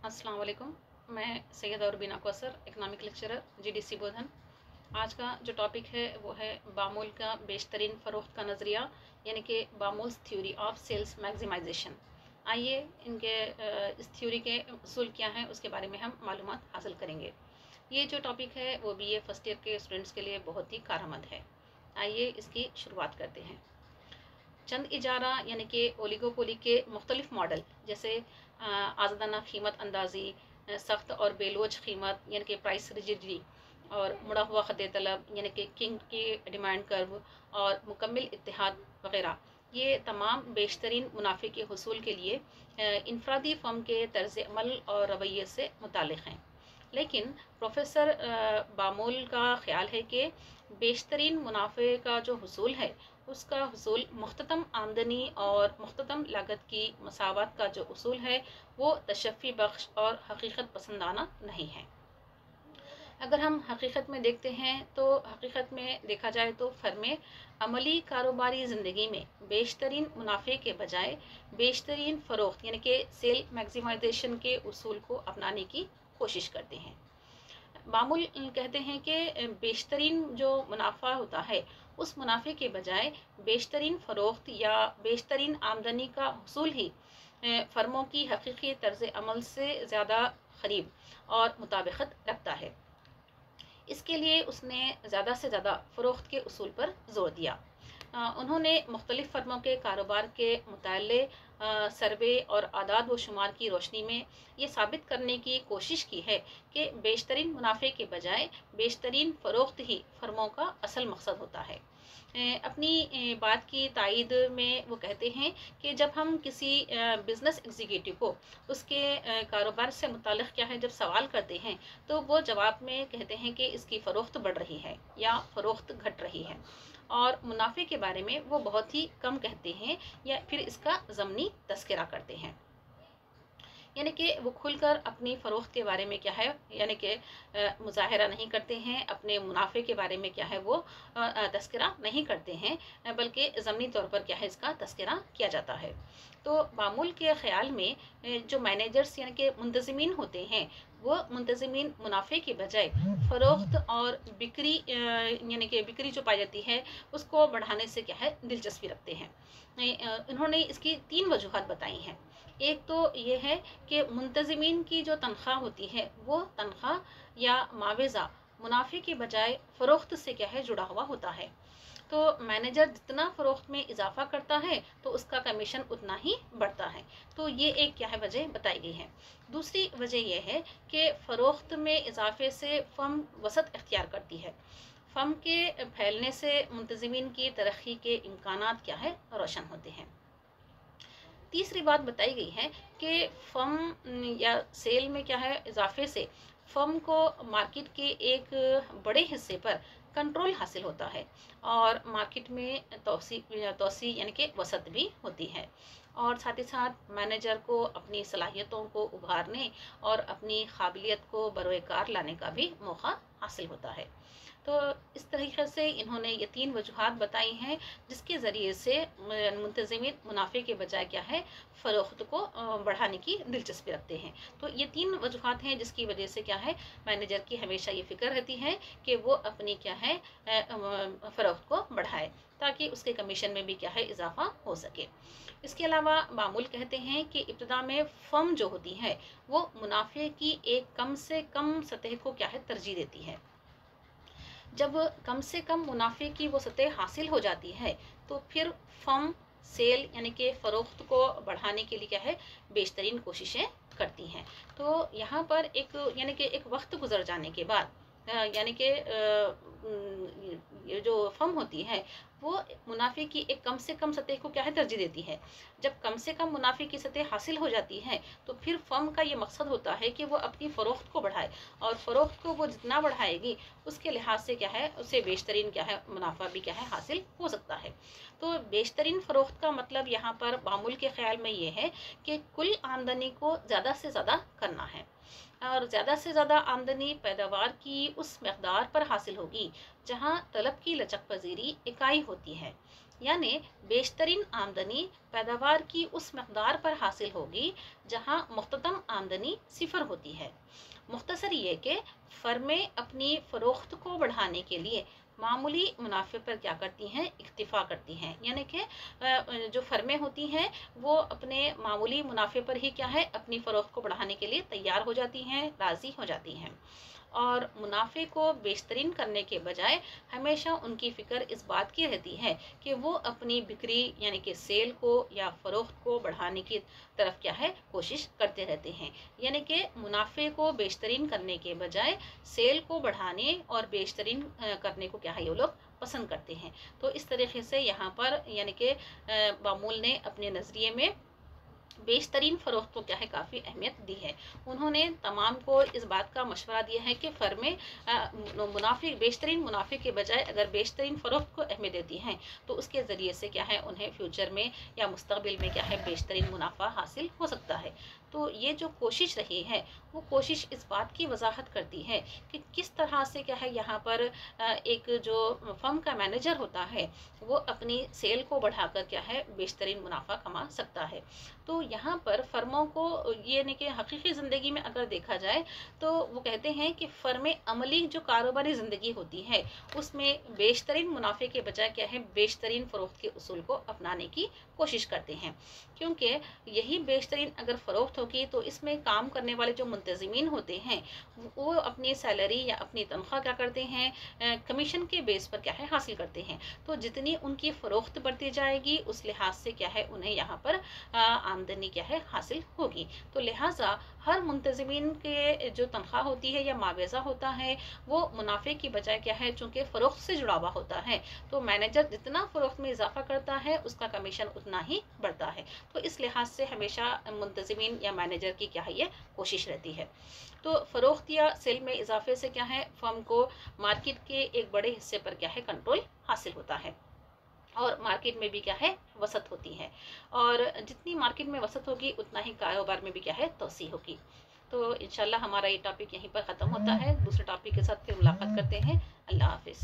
अस्सलाम वालेकुम। मैं सैयद और बिना कौसर, इकनॉमिक लेक्चरर, जीडीसी बोधन। आज का जो टॉपिक है वो है बामूल का बेशतरीन फ़रोख्त का नज़रिया, यानी कि बामूल्स थ्योरी ऑफ सेल्स मैक्सिमाइजेशन। आइए इनके इस थ्योरी के उसूल क्या हैं उसके बारे में हम मालूमात हासिल करेंगे। ये जो टॉपिक है वो बीए फर्स्ट ईयर के स्टूडेंट्स के लिए बहुत ही कारआमद है। आइए इसकी शुरुआत करते हैं। चंद इजारा यानी कि ओलिगोपोली के मुख्तलिफ मॉडल, जैसे आज़ादाना कीमत अंदाजी, सख्त और बेलोज कीमत यानी कि प्राइस रिजिडिटी, और मुड़ा हुआ खद तलब यानी कि किंग की डिमांड कर्व, और मुकम्मिल इत्तेहाद वगैरह, ये तमाम बेशतरीन मुनाफे के हसूल के लिए इनफरादी फर्म के तर्ज अमल और रवैये से मुताल्लिक़ हैं। लेकिन प्रोफेसर बामूल का ख्याल है कि बेशतरीन मुनाफे का जो हसूल है उसका हसूल मुख्ततम आमदनी और मुख्ततम लागत की मसावत का जो उसूल है वो तशफ़ी बख्श और हकीकत पसंदाना नहीं है। अगर हम हकीकत में देखते हैं तो हकीकत में देखा जाए तो फर्में अमली कारोबारी ज़िंदगी में बेशतरीन मुनाफे के बजाय बेशतरीन फ़रोख्त यानी कि सेल मैक्सिमाइजेशन के उसूल को अपनाने की कोशिश करते हैं। मामूल कहते हैं कि बेशतरीन जो मुनाफा होता है उस मुनाफे के बजाय बेशतरीन फ़रोख्त या बेशतरीन आमदनी का हसूल ही फर्मों की हकीकी तर्ज अमल से ज़्यादा करीब और मुताबिकत रखता है। इसके लिए उसने ज़्यादा से ज़्यादा फ़रोख्त के उसूल पर जोर दिया। उन्होंने मुख्तलिफ़ फर्मों के कारोबार के मुताले सर्वे और आदाद व शुमार की रोशनी में ये साबित करने की कोशिश की है कि बेशतरीन मुनाफे के बजाय बेशतरीन फ़रोख्त ही फर्मों का असल मकसद होता है। अपनी बात की तायद में वो कहते हैं कि जब हम किसी बिज़नेस एग्जीक्यूटिव को उसके कारोबार से मुताल्लिक़ क्या है जब सवाल करते हैं तो वो जवाब में कहते हैं कि इसकी फ़रोख्त बढ़ रही है या फ़रोख्त घट रही है, और मुनाफे के बारे में वो बहुत ही कम कहते हैं या फिर इसका ज़मनी तस्करा करते हैं। यानी कि वो खुलकर अपनी फ़रोख्त के बारे में क्या है यानी कि मुज़ाहरा नहीं करते हैं, अपने मुनाफे के बारे में क्या है वो तस्करा नहीं करते हैं, बल्कि ज़मनी तौर पर क्या है इसका तस्करा किया जाता है। तो बामूल के ख़्याल में जो मैनेजर्स यानी कि मुंतज़मीन होते हैं वो मुंतज़मीन मुनाफे के बजाय फ़रोख्त और बिक्री यानी कि बिक्री जो पाई जाती है उसको बढ़ाने से क्या है दिलचस्पी रखते हैं। इन्होंने इसकी 3 वजूहात बताई हैं। एक तो ये है कि मुंतज़मीन की जो तनख्वाह होती है वो तनख्वाह या मावेज़ा मुनाफे के बजाय फ़रोख्त से क्या है जुड़ा हुआ होता है। तो मैनेजर जितना फ़रोख्त में इजाफा करता है तो उसका कमीशन उतना ही बढ़ता है। तो ये एक क्या है वजह बताई गई है। दूसरी वजह यह है कि फ़रोख्त में इजाफे से फर्म वसत इख्तियार करती है। फर्म के फैलने से मुंतज़मीन की तरक्की के इम्कानात क्या है रोशन होते हैं। तीसरी बात बताई गई है कि फर्म या सेल में क्या है इजाफे से फर्म को मार्केट के एक बड़े हिस्से पर कंट्रोल हासिल होता है और मार्केट में तोसी यानी कि वसत भी होती है, और साथ ही साथ मैनेजर को अपनी सलाहियतों को उभारने और अपनी काबिलियत को बरोए कार लाने का भी मौका हासिल होता है। तो इस तरीके से इन्होंने ये 3 वजूहात बताई हैं जिसके ज़रिए से मुंतज़मीन मुनाफे के बजाय क्या है फ़रोख्त को बढ़ाने की दिलचस्पी रखते हैं। तो ये 3 वजूहात हैं जिसकी वजह से क्या है मैनेजर की हमेशा ये फ़िक्र रहती है कि वो अपनी क्या है फ़रोख्त को बढ़ाए ताकि उसके कमीशन में भी क्या है इजाफा हो सके। इसके अलावा मामूल कहते हैं कि इब्तिदा में फर्म जो होती है वो मुनाफे की एक कम से कम सतह को क्या है तरजीह देती है। जब कम से कम मुनाफे की वो सतह हासिल हो जाती है तो फिर फर्म सेल यानी कि फ़रोख्त को बढ़ाने के लिए क्या है बेशतरीन कोशिशें करती हैं। तो यहाँ पर एक यानी कि एक वक्त गुजर जाने के बाद यानी कि ये जो फर्म होती है वो मुनाफे की एक कम से कम सतह को क्या है तरजीह देती है। जब कम से कम मुनाफे की सतह हासिल हो जाती है तो फिर फर्म का ये मकसद होता है कि वो अपनी फ़रोख्त को बढ़ाए, और फ़रोख्त को वो जितना बढ़ाएगी उसके लिहाज से क्या है उससे बेशतरीन क्या है मुनाफा भी क्या है हासिल हो सकता है। तो बेशतरीन फ़रोख्त का मतलब यहाँ पर बामूल के ख्याल में ये है कि कुल आमदनी को ज़्यादा से ज़्यादा करना है, और ज़्यादा से ज़्यादा आमदनी पैदावार की उस मकदार पर हासिल होगी जहाँ तलब की लचक पजीरी इकाई होती है। यानी बेशतरीन आमदनी पैदावार की उस मकदार पर हासिल होगी जहां मुख्ततम आमदनी सिफर होती है। मुख्तसर ये कि फर्में अपनी फ़रोख्त को बढ़ाने के लिए मामूली मुनाफे पर क्या करती हैं, इक्तिफा करती हैं। यानी कि जो फर्में होती हैं वो अपने मामूली मुनाफे पर ही क्या है, अपनी फ़रोख्त को बढ़ाने के लिए तैयार हो जाती हैं, राज़ी हो जाती हैं। और मुनाफे को बेहतरीन करने के बजाय हमेशा उनकी फ़िक्र इस बात की रहती है कि वो अपनी बिक्री यानी कि सेल को या फ़रोख्त को बढ़ाने की तरफ क्या है, कोशिश करते रहते हैं। यानी कि मुनाफे को बेहतरीन करने के बजाय सेल को बढ़ाने और बेहतरीन करने को क्या है, ये लोग पसंद करते हैं। तो इस तरीके से यहाँ पर यानी कि बामूल ने अपने नज़रिए में बेशतरीन फ़रोख्त को क्या है, काफ़ी अहमियत दी है। उन्होंने तमाम को इस बात का मशवरा दिया है कि फ़र्में मुनाफे बेशतरीन मुनाफे के बजाय अगर बेशतरीन फ़रोख्त को अहमियत देती हैं तो उसके ज़रिए से क्या है, उन्हें फ्यूचर में या मुस्तक़बिल में क्या है, बेशतरीन मुनाफा हासिल हो सकता है। तो ये जो कोशिश रही है वो कोशिश इस बात की वजाहत करती है कि किस तरह से क्या है, यहाँ पर एक जो फर्म का मैनेजर होता है वो अपनी सेल को बढ़ाकर क्या है, बेशतरीन मुनाफा कमा सकता है। तो यहाँ पर फर्मों को ये नहीं कि हकीकी ज़िंदगी में अगर देखा जाए तो वो कहते हैं कि फ़र्में अमली जो कारोबारी ज़िंदगी होती है उसमें बेशतरीन मुनाफे के बजाय क्या है, बेशतरीन फ़रोख्त के उसूल को अपनाने की कोशिश करते हैं। क्योंकि यही बेशतरीन अगर फ़रोख्त होगी तो इसमें काम करने वाले जो मुंतज़िमीन होते हैं वो अपनी सैलरी या अपनी तनख्वाह क्या करते हैं, कमीशन के बेस पर क्या है, हासिल करते हैं। तो जितनी उनकी फ़रोख्त बढ़ती जाएगी उस लिहाज से क्या है, उन्हें यहाँ पर आमदनी क्या है, हासिल होगी। तो लिहाजा हर मुंतज़िमीन के जो तनख्वाह होती है या मावेज़ा होता है वो मुनाफे की बजाय क्या है, चूँकि फ़रोख्त से जुड़ा हुआ होता है तो मैनेजर जितना फ़रोख्त में इजाफा करता है उसका कमीशन उतना ही बढ़ता है। तो इस लिहाज से हमेशा मुंतज़िमीन या मैनेजर की क्या है, ये कोशिश रहती है। तो फ़रोख्त या सेल में इजाफे से क्या है, फर्म को मार्केट के एक बड़े हिस्से पर क्या है, कंट्रोल हासिल होता है और मार्केट में भी क्या है, वसत होती है। और जितनी मार्केट में वसत होगी उतना ही कारोबार में भी क्या है, तोसी होगी। तो इंशाल्लाह हमारा ये टॉपिक यहीं पर ख़त्म होता है। दूसरे टॉपिक के साथ फिर मुलाकात करते हैं। अल्लाह हाफिज़।